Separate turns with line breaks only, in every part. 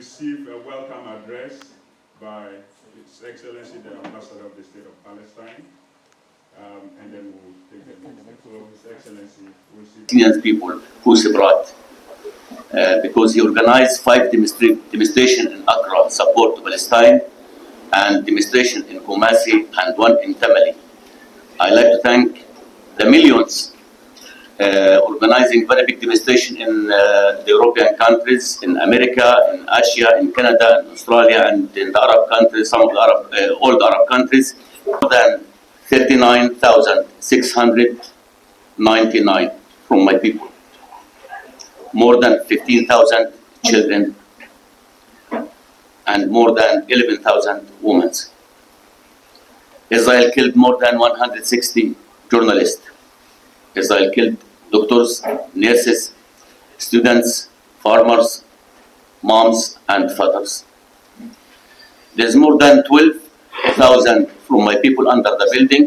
receive a welcome address by His Excellency the Ambassador of the State of Palestine, and then we'll take the next step. So His Excellency will see
Palestinian people who brought because he organized 5 demonstrations in Accra support to Palestine and demonstration in Kumasi and 1 in Tamale. I'd like to thank the millions organizing very big demonstration in the European countries, in America, in Asia, in Canada, in Australia, and in the Arab countries, some of the all the Arab countries, more than 39,699 from my people. More than 15,000 children and more than 11,000 women. Israel killed more than 160 journalists. Israel killed doctors, nurses, students, farmers, moms, and fathers. There's more than 12,000 from my people under the building.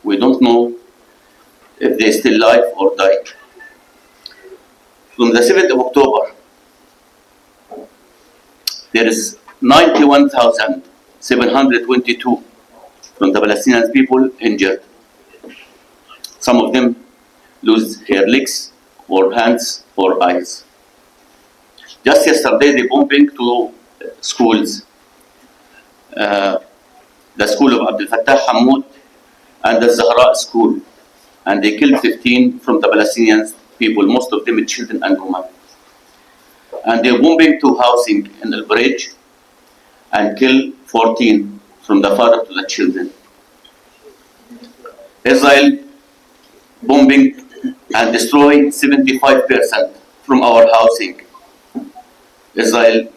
We don't know if they're still alive or died. From the 7th of October, there is 91,722 from the Palestinian people injured. Some of them lose their legs or hands or eyes. Just yesterday, they bombing to schools. The school of Abdel Fattah Hamoud and the Zahra school. And they killed 15 from the Palestinian people, most of them children and women. And they're bombing to housing in El Bridge and kill 14 from the father to the children. Israel bombing and destroying 75% from our housing. Israel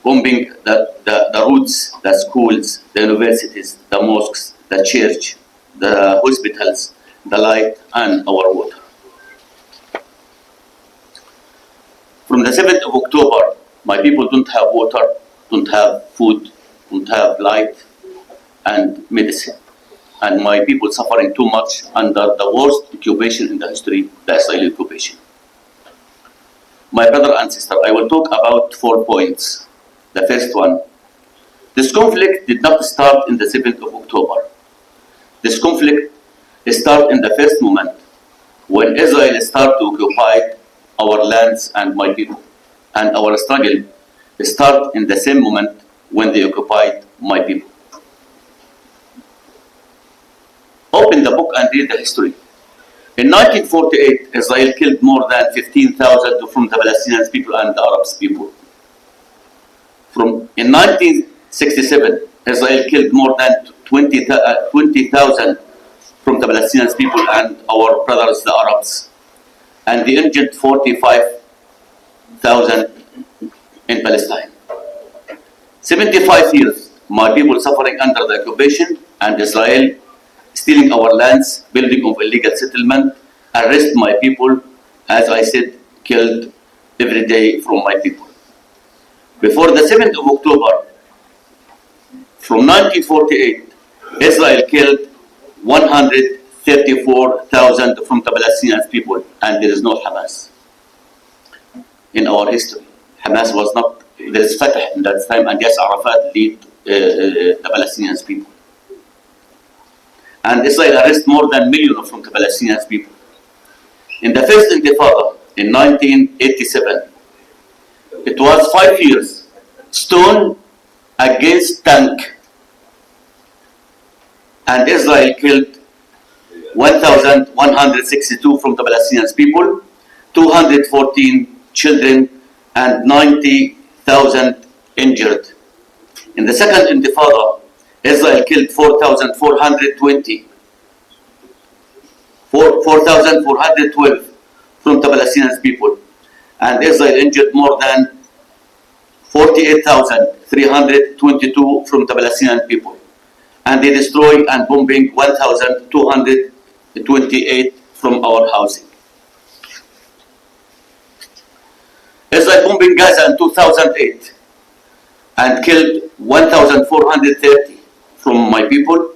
bombing the roads, the schools, the universities, the mosques, the church, the hospitals, the light, and our water. From the 7th of October, my people don't have water, don't have food, don't have light, and medicine. And my people suffering too much under the worst occupation in the history, the Israeli occupation. My brother and sister, I will talk about 4 points. The first one, this conflict did not start in the 7th of October. This conflict started in the first moment when Israel started to occupy our lands and my people. And our struggle started in the same moment when they occupied my people. Open the book and read the history. In 1948, Israel killed more than 15,000 from the Palestinian people and the Arab people. In 1967, Israel killed more than 20,000 from the Palestinian people and our brothers, the Arabs. And they injured 45,000 in Palestine. 75 years, my people suffering under the occupation and Israel stealing our lands, building of illegal settlement, arrest my people, as I said, killed every day from my people. Before the 7th of October, from 1948, Israel killed 134,000 from the Palestinian people, and there is no Hamas in our history. Hamas was not, there is Fatah in that time, and yes, Arafat lead the Palestinian people. And Israel arrested more than 1 million from the Palestinian people. In the first Intifada, in 1987, it was 5 years, stone against tank. And Israel killed 1,162 from the Palestinian people, 214 children, and 90,000 injured. In the second Intifada, Israel killed 4,412 from the Palestinian people, and Israel injured more than 48,322 from the Palestinian people, and they destroyed and bombing 1,228 from our housing. Israel bombing Gaza in 2008 and killed 1,430 from my people,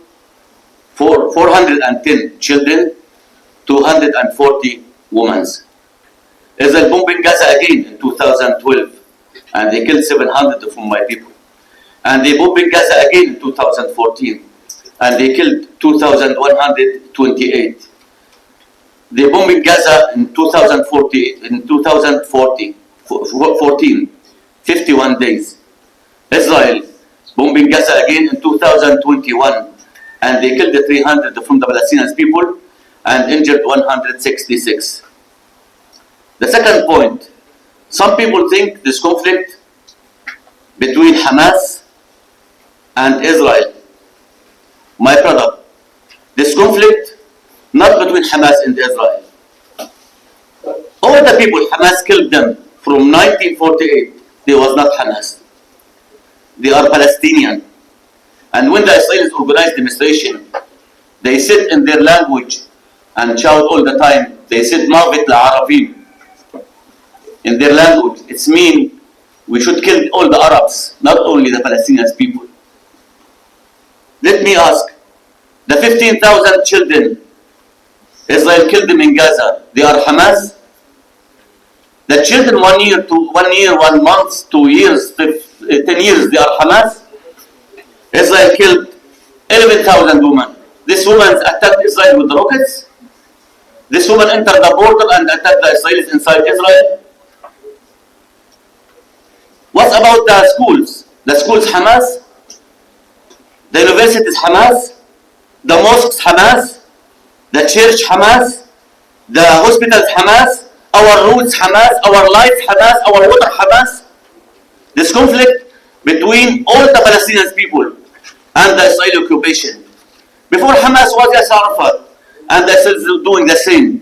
410 children, 240 women. Israel bombing Gaza again in 2012 and they killed 700 from my people. And they bombed Gaza again in 2014, and they killed 2,128. They bombed Gaza in 2014, 51 days. Israel bombing Gaza again in 2021, and they killed 300 from the Palestinian people and injured 166. The second point, some people think this conflict between Hamas and Israel. My brother, this conflict not between Hamas and Israel. All the people Hamas killed them from 1948, they was not Hamas. They are Palestinian. And when the Israelis organized demonstration, they said in their language and shout all the time, they said Mawit la-Arabim. In their language, it's mean we should kill all the Arabs, not only the Palestinian people. Let me ask, the 15,000 children Israel killed them in Gaza, they are Hamas? The children 1 year, 1 month, 2 years, 10 years, they are Hamas? Israel killed 11,000 women. This woman attacked Israel with rockets. This woman entered the border and attacked the Israelis inside Israel. What about the schools? The schools Hamas? The universities Hamas? The mosques Hamas? The church Hamas? The hospitals Hamas? Our roads Hamas? Our lights Hamas? Our water Hamas? This conflict between all the Palestinian people and the Israeli occupation. Before Hamas was Yasser Arafat, and the Israel doing the same.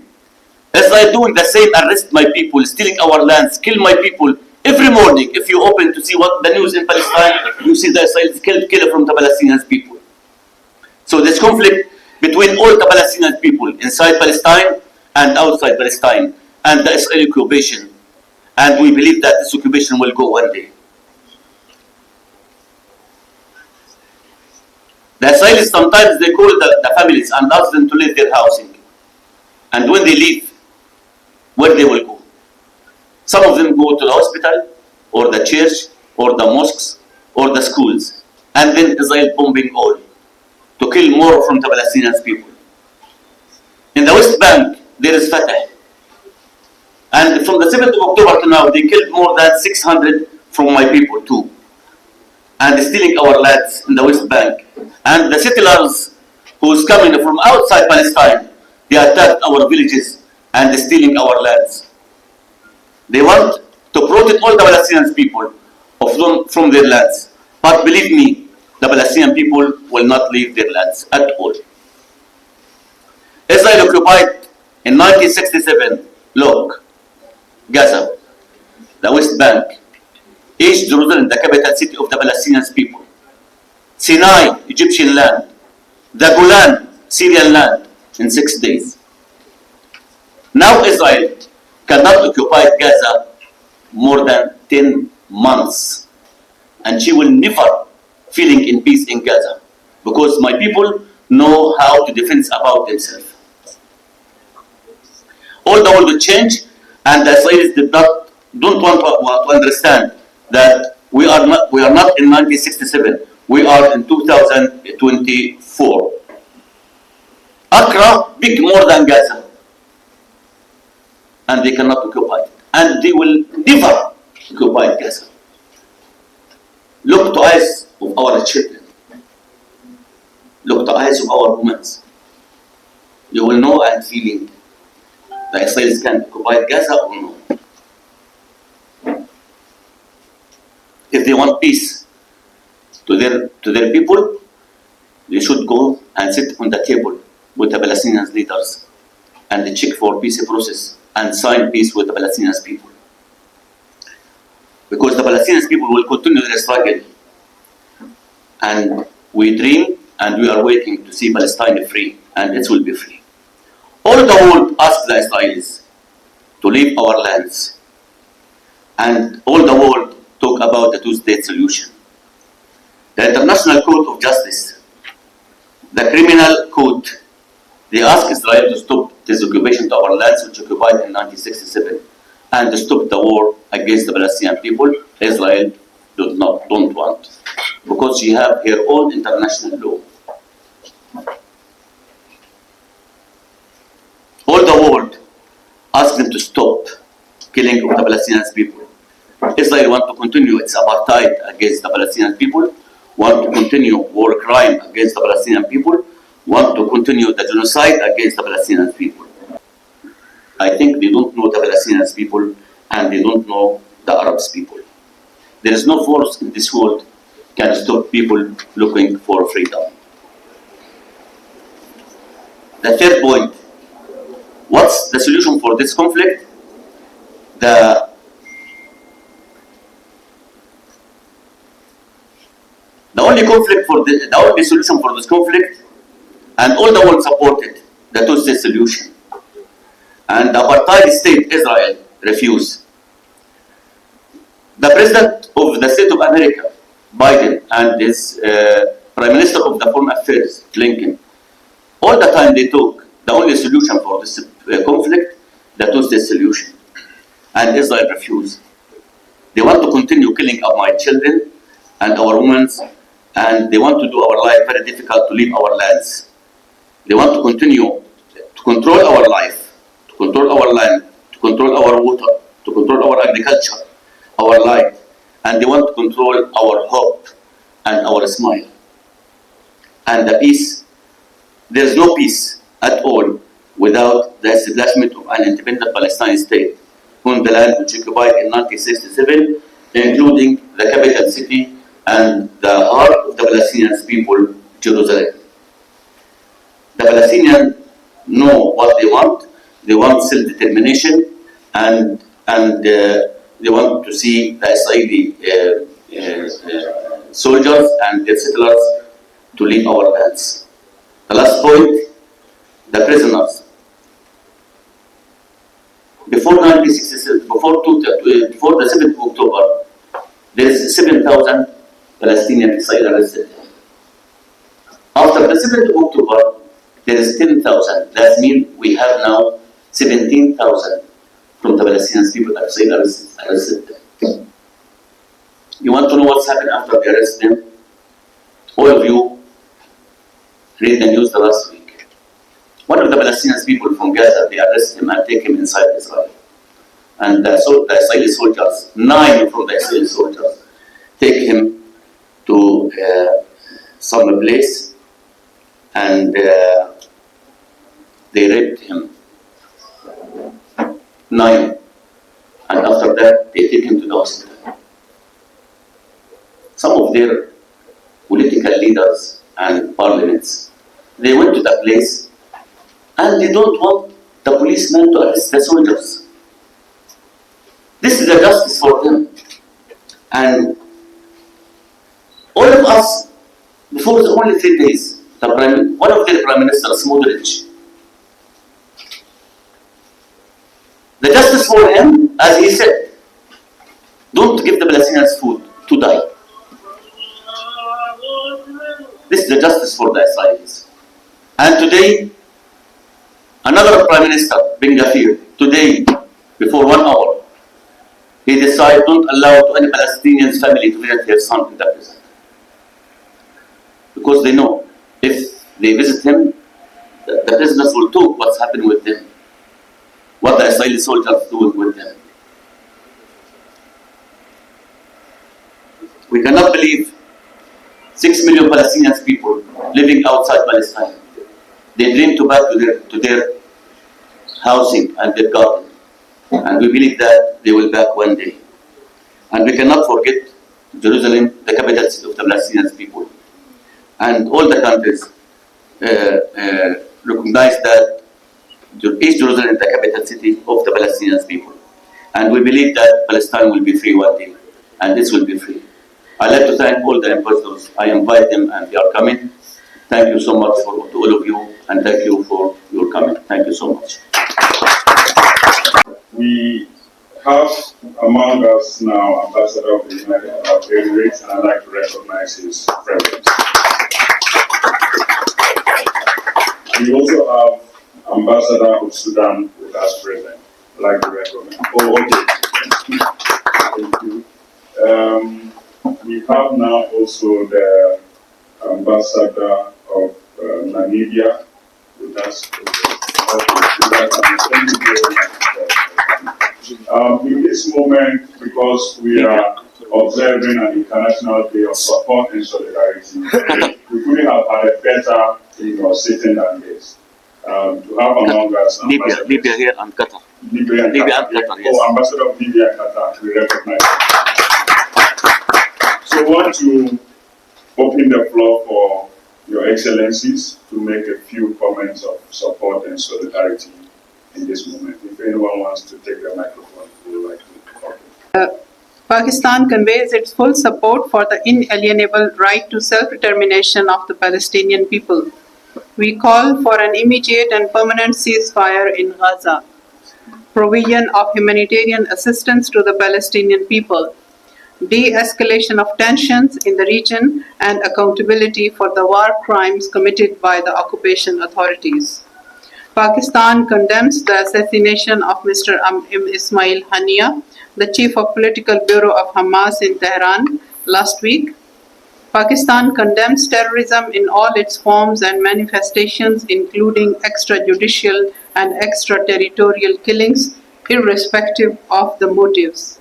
Israel doing the same, arrest my people, stealing our lands, kill my people. Every morning, if you open to see what the news in Palestine, you see the Israelis kill from the Palestinian people. So this conflict between all the Palestinian people inside Palestine and outside Palestine and the Israeli occupation. And we believe that this occupation will go one day. The Israelis sometimes they call the families and ask them to leave their housing. And when they leave, where they will go? Some of them go to the hospital, or the church, or the mosques, or the schools. And then Israel bombing all to kill more from the Palestinian people. In the West Bank, there is Fatah. And from the 7th of October to now, they killed more than 600 from my people too. And stealing our lands in the West Bank. And the settlers who's coming from outside Palestine, they attacked our villages and stealing our lands. They want to protect all the Palestinian people from their lands. But believe me, the Palestinian people will not leave their lands at all. Israel occupied in 1967, look, Gaza, the West Bank, East Jerusalem, the capital city of the Palestinian people, Sinai, Egyptian land, the Golan, Syrian land, in 6 days. Now Israel cannot occupy Gaza more than 10 months. And she will never feeling in peace in Gaza. Because my people know how to defend about themselves. All the world will change, and the Israelis don't want to understand that we are not in 1967. We are in 2024. Accra big more than Gaza, and they cannot occupy it, and they will never occupy Gaza. Look to eyes of our children. Look to eyes of our women. You will know and feeling the Israelis can occupy Gaza or no. If they want peace to their people, they should go and sit on the table with the Palestinian leaders and check for peace process and sign peace with the Palestinian people. Because the Palestinian people will continue their struggle. And we dream and we are waiting to see Palestine free, and it will be free. All the world asks the Israelis to leave our lands. And all the world talk about the two-state solution. The International Court of Justice, the Criminal Court, they ask Israel to stop this occupation to our lands which occupied in 1967. and stop the war against the Palestinian people, Israel don't want, because she have her own international law. All the world ask them to stop killing of the Palestinian people. Israel want to continue its apartheid against the Palestinian people, want to continue war crime against the Palestinian people, want to continue the genocide against the Palestinian people. I think they don't know the Palestinian people and they don't know the Arab people. There is no force in this world can stop people looking for freedom. The third point, what's the solution for this conflict? The only solution for this conflict, and all the world supported the two-state solution. And the apartheid state Israel refused. The president of the state of America, Biden, and his prime minister of the foreign affairs, Blinken, all the time they took the only solution for this conflict, the two-state solution. And Israel refused. They want to continue killing of my children and our women, and they want to do our life very difficult to leave our lands. They want to continue to control our life, to control our land, to control our water, to control our agriculture, our life, and they want to control our hope and our smile. And the peace, there is no peace at all without the establishment of an independent Palestinian state on the land which occupied in 1967, including the capital city and the heart of the Palestinian people, Jerusalem. The Palestinians know what they want. They want self-determination, and they want to see the Israeli soldiers and their settlers to leave our lands. The last point, the prisoners. Before 1967, before the 7th of October, there is 7,000 Palestinian Israel arrested. After the 7th of October, there is 10,000. That means we have now 17,000 from the Palestinian people that Israel arrested. You want to know what's happened after they arrest them? All of you read the news the last week. One of the Palestinian people from Gaza, they arrest him and take him inside Israel. And the Israeli soldiers, 9 from the Israeli soldiers, take him to some place and they raped him. 9. And after that, they take him to the hospital. Some of their political leaders and parliaments, they went to the place and they don't want the policemen to arrest the soldiers. This is the justice for them. And all of us, before only 3 days, one of their prime ministers, Smotrich, the justice for him, as he said, don't give the Palestinians food to die. This is the justice for the Israelis. And today, another prime minister, Ben Gvir, today, before 1 hour, he decided don't allow to any Palestinian family to visit their son in the prison. Because they know if they visit him, the prisoners will talk what's happening with them, what the Israeli soldiers doing with them. We cannot believe 6 million Palestinian people living outside Palestine. They dream to back to their housing and their garden. And we believe that they will back one day. And we cannot forget Jerusalem, the capital city of the Palestinian people. And all the countries recognize that East Jerusalem is the capital city of the Palestinian people. And we believe that Palestine will be free one day. And this will be free. I'd like to thank all the ambassadors. I invite them and they are coming. Thank you so much to all of you, and thank you for your coming. Thank you so much.
We have among us now Ambassador of the United Arab Emirates, and I'd like to recognize his presence. We also have Ambassador of Sudan with us present. like to recommend. Oh, okay. Thank you. We have now also the ambassador of Namibia with us. In this moment, because we are observing an International Day of Support and Solidarity, we couldn't have had a better sitting than this. To have among us
Libya here and Qatar.
Libya and Qatar, yes. Oh, Ambassador of Libya and Qatar, we recognize that. So I want to open the floor for Your Excellencies to make a few comments of support and solidarity in this moment. If anyone wants to take the microphone, we would like to.
Pakistan conveys its full support for the inalienable right to self-determination of the Palestinian people. We call for an immediate and permanent ceasefire in Gaza, provision of humanitarian assistance to the Palestinian people, de-escalation of tensions in the region, and accountability for the war crimes committed by the occupation authorities. Pakistan condemns the assassination of Mr. Ismail Haniyeh, the chief of political bureau of Hamas in Tehran, last week. Pakistan condemns terrorism in all its forms and manifestations, including extrajudicial and extraterritorial killings, irrespective of the motives.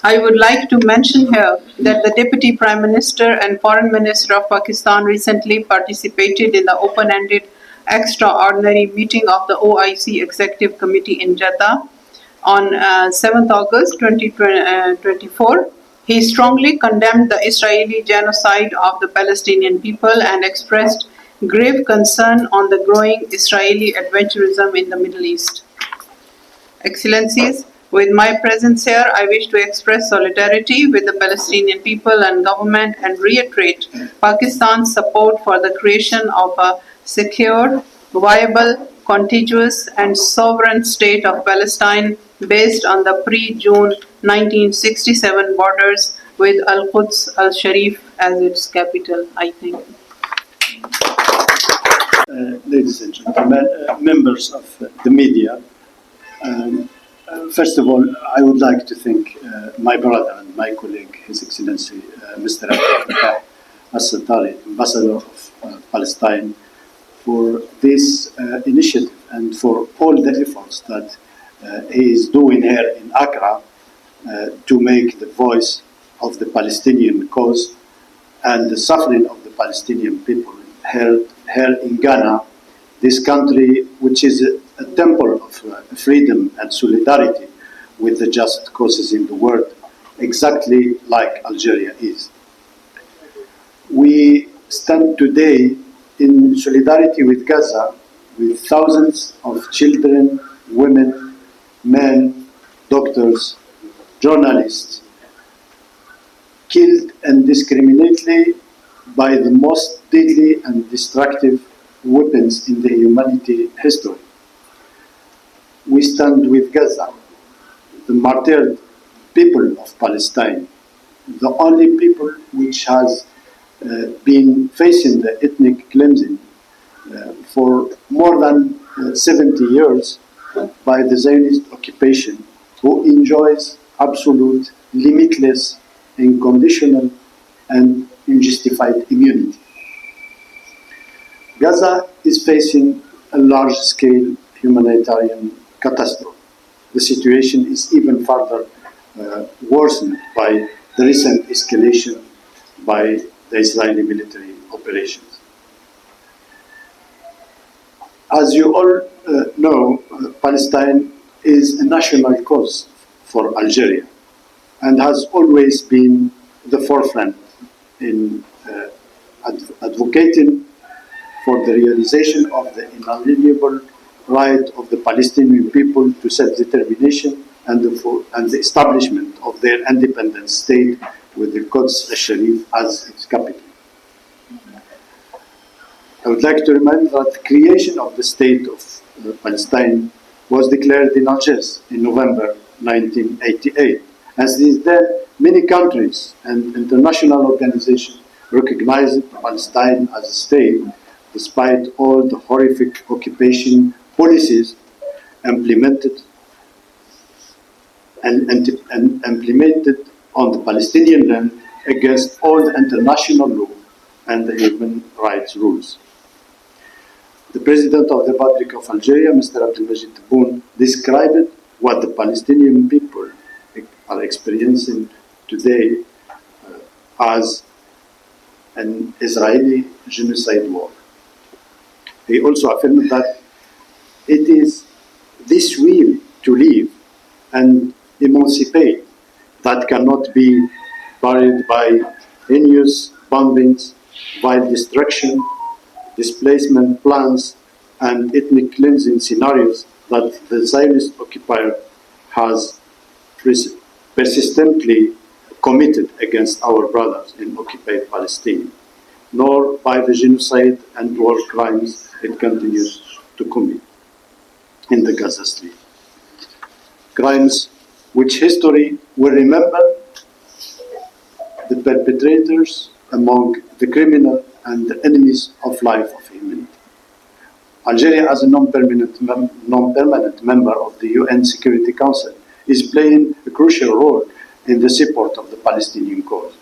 I would like to mention here that the Deputy Prime Minister and Foreign Minister of Pakistan recently participated in the open-ended extraordinary meeting of the OIC Executive Committee in Jeddah on 7th August 2024. He strongly condemned the Israeli genocide of the Palestinian people and expressed grave concern on the growing Israeli adventurism in the Middle East. Excellencies, with my presence here, I wish to express solidarity with the Palestinian people and government and reiterate Pakistan's support for the creation of a secure, viable, contiguous and sovereign state of Palestine based on the pre-June 1967 borders with Al-Quds al-Sharif as its capital, I think.
Ladies and gentlemen, members of the media, first of all, I would like to thank my brother and my colleague, His Excellency Mr. Al-Satari, Ambassador of Palestine, for this initiative and for all the efforts that he is doing here in Accra to make the voice of the Palestinian cause and the suffering of the Palestinian people heard here in Ghana, this country which is a temple of freedom and solidarity with the just causes in the world, exactly like Algeria is. We stand today in solidarity with Gaza, with thousands of children, women, men, doctors, journalists, killed indiscriminately by the most deadly and destructive weapons in the humanity history. We stand with Gaza, the martyred people of Palestine, the only people which has been facing the ethnic cleansing for more than 70 years by the Zionist occupation, who enjoys absolute, limitless, unconditional, and unjustified immunity. Gaza is facing a large-scale humanitarian catastrophe. The situation is even further worsened by the recent escalation by the Israeli military operations. As you all know, Palestine is a national cause for Algeria and has always been the forefront in advocating for the realization of the inalienable right of the Palestinian people to self-determination and the establishment of their independent state with the Quds al-Sharif as its capital. I would like to remind that the creation of the state of Palestine was declared in Algiers in November 1988. And since then, many countries and international organizations recognized Palestine as a state despite all the horrific occupation policies implemented implemented on the Palestinian land against all the international law and the human rights rules. The President of the Republic of Algeria, Mr. Abdelmajid Tebboune, described what the Palestinian people are experiencing today as an Israeli genocide war. He also affirmed that it is this will to live and emancipate that cannot be buried by heinous bombings, violent destruction, displacement plans, and ethnic cleansing scenarios that the Zionist occupier has persistently committed against our brothers in occupied Palestine, nor by the genocide and war crimes it continues to commit in the Gaza Strip. Crimes which history will remember the perpetrators among the criminal and the enemies of life of humanity. Algeria, as a non-permanent member of the UN Security Council, is playing a crucial role in the support of the Palestinian cause,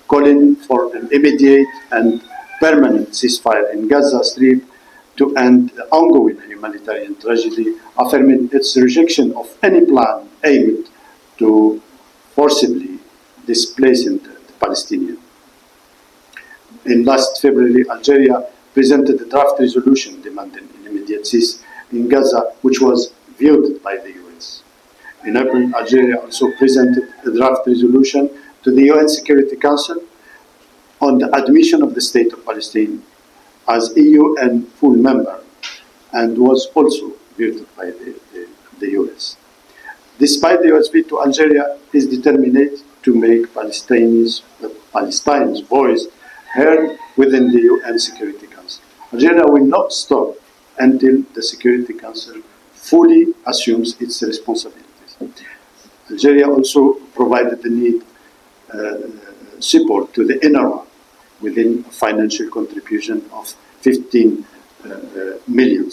calling for an immediate and permanent ceasefire in Gaza Strip to end the ongoing humanitarian tragedy, affirming its rejection of any plan aimed to forcibly displacing the Palestinians. In last February, Algeria presented a draft resolution demanding an immediate cease in Gaza, which was vetoed by the US. In April, Algeria also presented a draft resolution to the UN Security Council on the admission of the State of Palestine as EU and full member, and was also vetoed by the US. Despite the US veto, Algeria is determined to make Palestine's voice heard within the UN Security Council. Algeria will not stop until the Security Council fully assumes its responsibilities. Algeria also provided the need support to the UNRWA within a financial contribution of $15 million.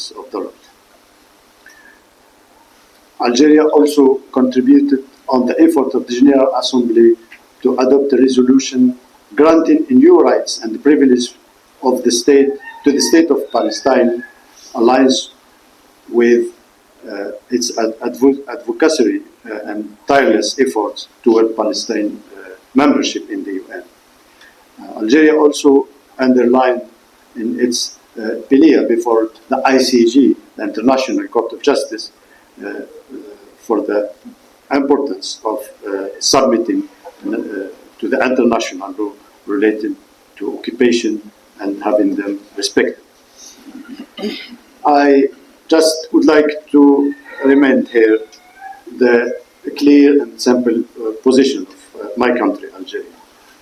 Algeria also contributed on the effort of the General Assembly to adopt a resolution granting new rights and privileges of the state to the State of Palestine, aligns with its advocacy and tireless efforts toward Palestine membership in the UN. Algeria also underlined in its plea before the ICJ, the International Court of Justice, for the importance of submitting to the international law related to occupation and having them respected. I just would like to remind here the clear and simple position of my country, Algeria.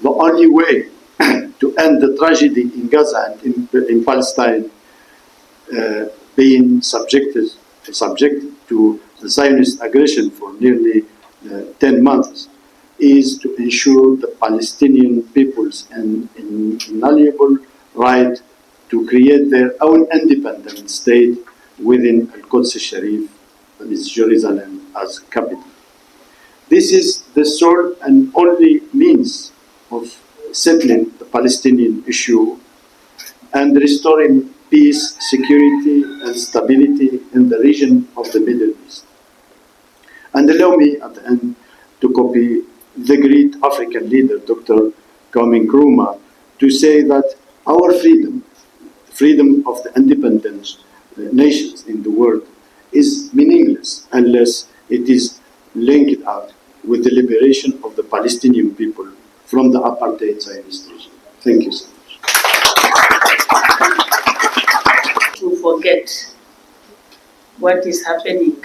The only way to end the tragedy in Gaza and in Palestine being subjected to the Zionist aggression for nearly 10 months is to ensure the Palestinian people's inalienable right to create their own independent state within Al-Quds Sharif, that is Jerusalem, as capital. This is the sole and only means of settling the Palestinian issue and restoring peace, security, and stability in the region of the Middle East. And allow me at the end to copy the great African leader, Dr. Kwame Nkrumah, to say that our freedom of the independent nations in the world, is meaningless unless it is linked up with the liberation of the Palestinian people from the apartheid Zionist regime. Thank you so much.
To forget what is happening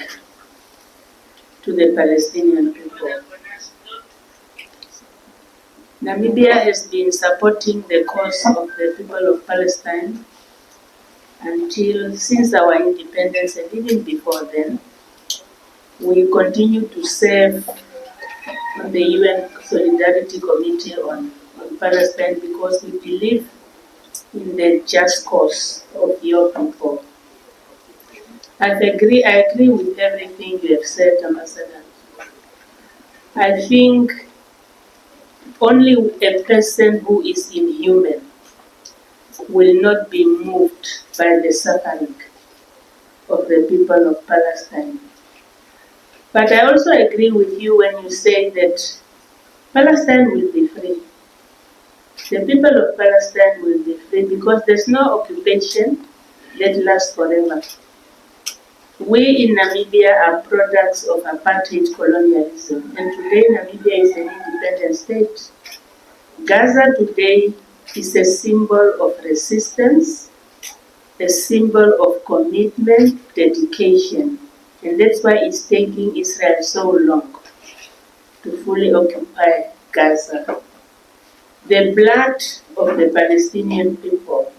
to the Palestinian people. Namibia has been supporting the cause of the people of Palestine since our independence, and even before then. We continue to serve on the UN Solidarity Committee on Palestine because we believe in the just cause of your people. I agree with everything you have said, Ambassador. I think only a person who is inhuman will not be moved by the suffering of the people of Palestine. But I also agree with you when you say that Palestine will be free. The people of Palestine will be free because there's no occupation that lasts forever. We in Namibia are products of apartheid colonialism, and today Namibia is an independent state. Gaza today is a symbol of resistance, a symbol of commitment, dedication, and that's why it's taking Israel so long to fully occupy Gaza. The blood of the Palestinian people,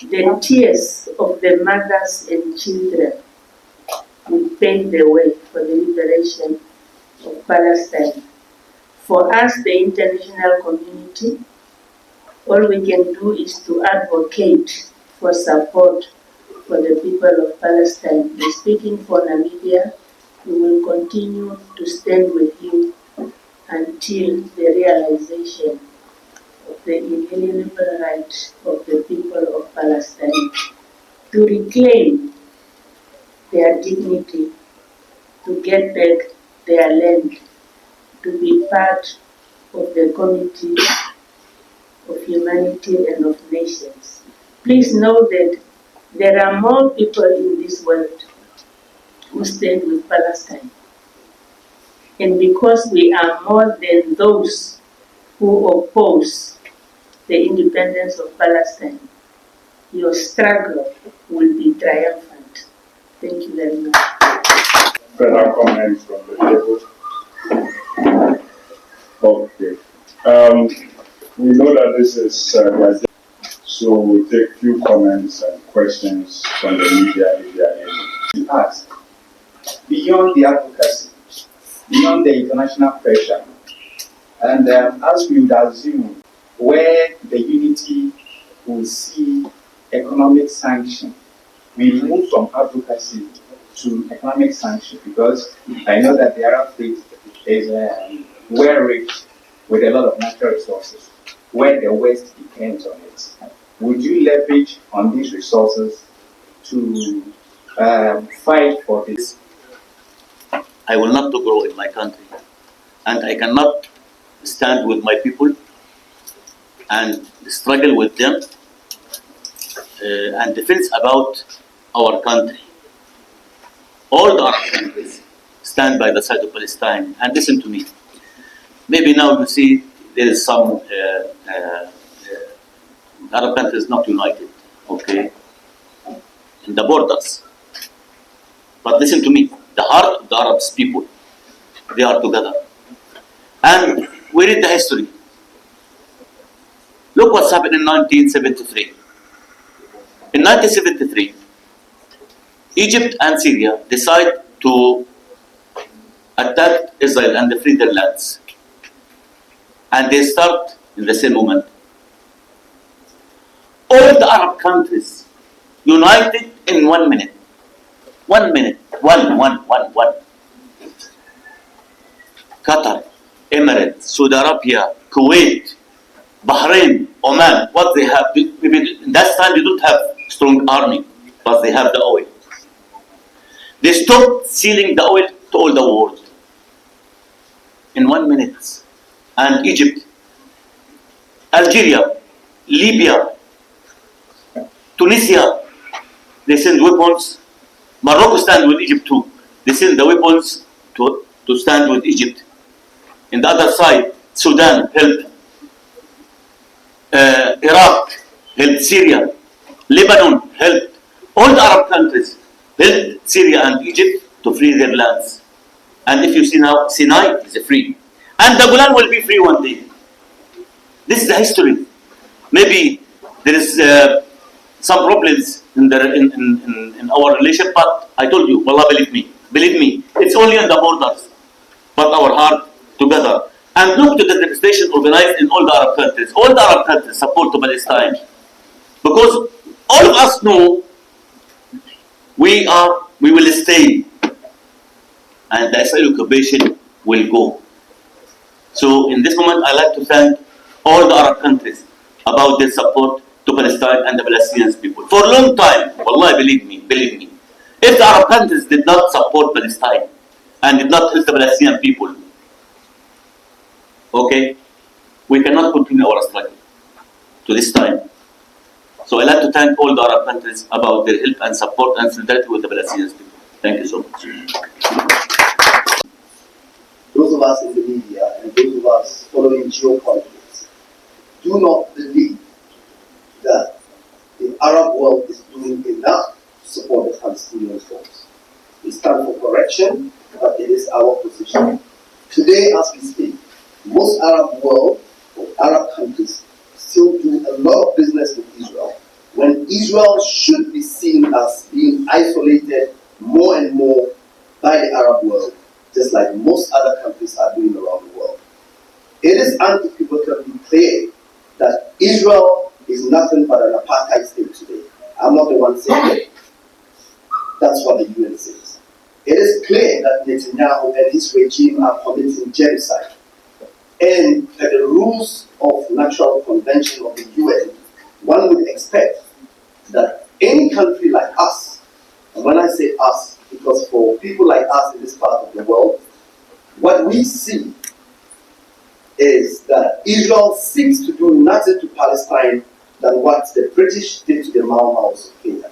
the tears of the mothers and children will pave the way for the liberation of Palestine. For us, the international community, all we can do is to advocate for support for the people of Palestine. And speaking for Namibia, we will continue to stand with you until the realization of the inalienable right of the people of Palestine to reclaim their dignity, to get back their land, to be part of the community of humanity and of nations. Please know that there are more people in this world who stand with Palestine. And because we are more than those who oppose the independence of Palestine, your struggle will be triumphant. Thank you very much.
Further comments from the table? Okay. We know that this is so we'll take few comments and questions from the media if they are able.
To ask, beyond the advocacy, beyond the international pressure, and as we would assume, where the unity will see economic sanction, we move from advocacy to economic sanction because I know that the Arab state is well rich with a lot of natural resources, where the West depends on it. Would you leverage on these resources to fight for this?
I will not grow in my country, and I cannot stand with my people and struggle with them and defense about our country. All the Arab countries stand by the side of Palestine and listen to me. Maybe now you see there is some Arab countries not united, okay, in the borders. But listen to me, the heart of the Arab people, they are together. And we read the history. Look what's happened in 1973. In 1973, Egypt and Syria decide to attack Israel and free their lands. And they start in the same moment. All the Arab countries united in 1 minute. 1 minute. One. Qatar, Emirates, Saudi Arabia, Kuwait, Bahrain, Oman, what they have, in that time they don't have strong army, but they have the oil. They stopped selling the oil to all the world in 1 minute. And Egypt, Algeria, Libya, Tunisia, they send weapons. Morocco stand with Egypt too. They send the weapons to stand with Egypt. In the other side, Sudan helped. Iraq helped Syria. Lebanon helped. All the Arab countries helped Syria and Egypt to free their lands. And if you see now, Sinai is free. And the Golan will be free one day. This is the history. Maybe there is some problems in our relation, but I told you, wallah, believe me, it's only on the borders, but our heart together. And look to the demonstration organized in all the Arab countries. All the Arab countries support to Palestine. Because all of us know we will stay, and the Israeli occupation will go. So in this moment, I like to thank all the Arab countries about their support to Palestine and the Palestinian people. For a long time, wallahi, believe me, if the Arab countries did not support Palestine and did not help the Palestinian people, okay, we cannot continue our struggle to this time. So I like to thank all the Arab countries about their help and support and solidarity with the Palestinian people. Thank you so much.
Those of us in the media and those of us following geopolitics do not believe that the Arab world is doing enough to support the Palestinian cause. We stand for correction, but it is our position. Today, as we speak, most Arab world or Arab countries still do a lot of business with Israel, when Israel should be seen as being isolated more and more by the Arab world, just like most other countries are doing around the world. It is unequivocally clear that Israel is nothing but an apartheid state today. I'm not the one saying it. That's what the UN says. It is clear that Netanyahu and his regime are committing genocide. And the rules of natural convention of the UN, one would expect that any country like us, and when I say us, because for people like us in this part of the world, what we see is that Israel seeks to do nothing to Palestine than what the British did to the Mau Maus of Kenya.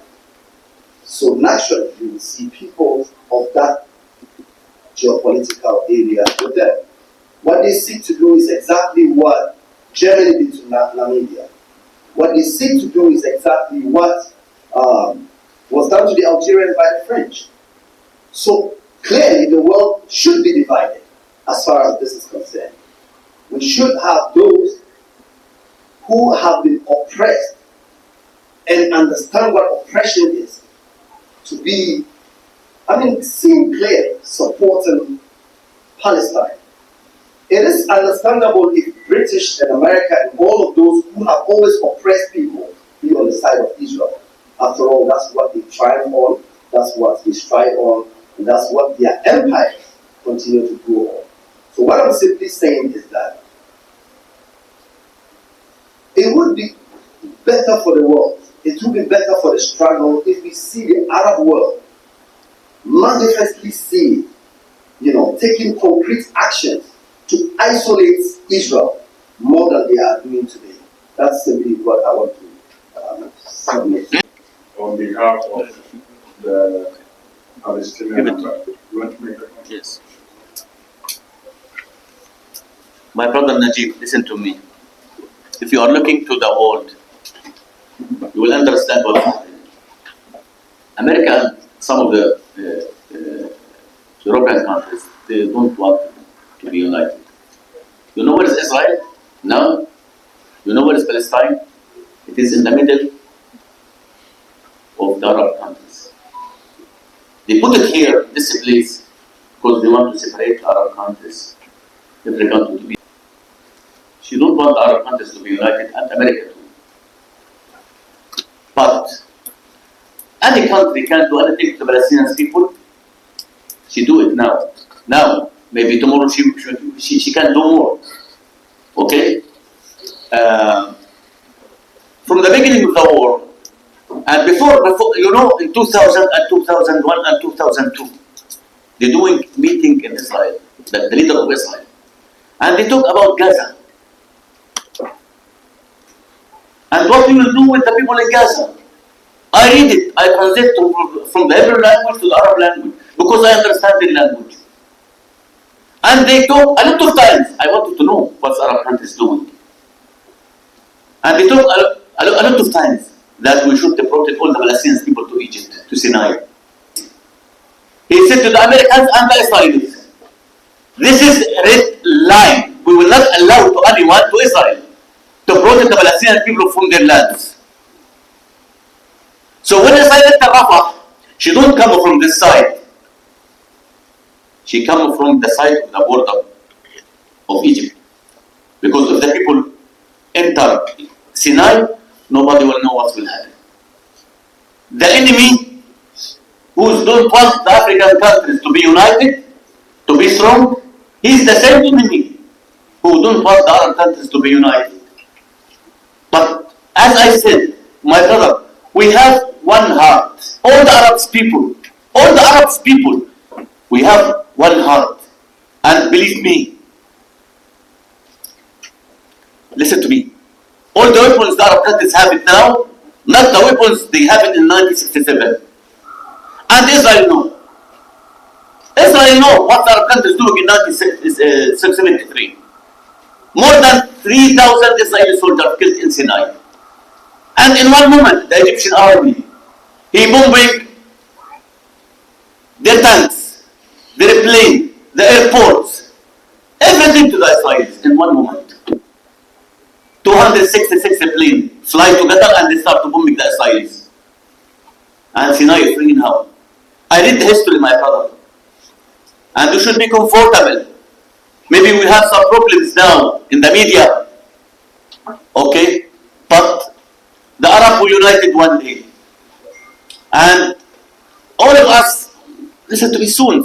So naturally, you will see people of that geopolitical area with them. What they seek to do is exactly what Germany did to Namibia. What they seek to do is exactly what was done to the Algerians by the French. So clearly the world should be divided as far as this is concerned. We should have those who have been oppressed and understand what oppression is to be, seen clearly supporting Palestine. It is understandable if British and America and all of those who have always oppressed people be on the side of Israel. After all, that's what they thrive on, that's what they strive on, and that's what their empires continue to grow on. So what I'm simply saying is that it would be better for the world, it would be better for the struggle if we see the Arab world manifestly see, taking concrete actions to isolate Israel more than they are doing today. That's simply what I want to submit.
On behalf of the Palestinian, you want to make a comment?
Yes. My brother Najib, listen to me. If you are looking to the world, you will understand what's happening. America and some of the European countries, they don't want to be united. You know where is Israel? No. You know where is Palestine? It is in the middle of the Arab countries. They put it here, this place, because they want to separate Arab countries. Every country to be. She don't want Arab countries to be united and America too. But any country can do anything to the Palestinian people. She do it now. Now, maybe tomorrow she can do more. Okay? From the beginning of the war, and before, in 2000 and 2001 and 2002, they're doing meeting in Israel, the leader of Israel, and they talk about Gaza. And what we will do with the people in Gaza. I read it, I translate from the Hebrew language to the Arab language, because I understand the language. And they talk a lot of times, I wanted to know what Arab countries doing. And they talk a lot of times that we should deport all the Palestinian people to Egypt, to Sinai. He said to the Americans and the Israelis, this is a red line. We will not allow to anyone to Israel to protect the Palestinian people from their lands. So when Israel enter Rafah, she don't come from this side. She come from the side of the border of Egypt. Because if the people enter Sinai, nobody will know what will happen. The enemy who don't want the African countries to be united, to be strong, he's the same enemy who don't want the Arab countries to be united. But as I said, my brother, we have one heart. All the Arab people, we have one heart. And believe me, listen to me, all the weapons the Arab countries have it now, not the weapons they have it in 1967. And Israel know. Israel know what the Arab countries doing in 1973. More than 3,000 Israeli soldiers killed in Sinai. And in one moment, the Egyptian army, he bombing their tanks, their plane, the airports, everything to the Israelis in one moment. 266 planes fly together and they start to bombing the Israelis. And Sinai is free now. I read the history, my brother. And you should be comfortable. Maybe we have some problems now in the media. Okay? But the Arab will unite one day. And all of us, listen to me, soon.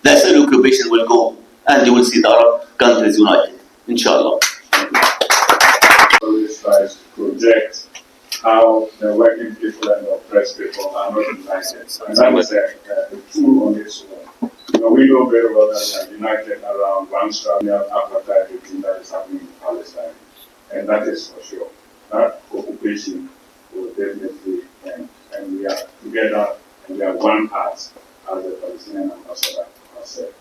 The Israeli occupation will go and you will see the Arab countries united. Inshallah.
Always tries to project how the working people and the oppressed people are not united. And that is a tool on its own. We know very well that we are united around one strand of apartheid regime that is happening in Palestine. And that is for sure. That occupation will definitely end. And we are together and we are one heart, as the Palestinian ambassador has said.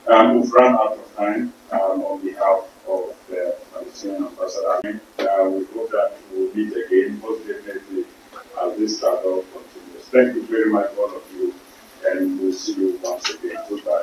We've run out of time on behalf of the Palestinian ambassador. We hope that we will meet again, most definitely, as this struggle continues. Thank you very much, all of you, and we'll see you once again. Goodbye.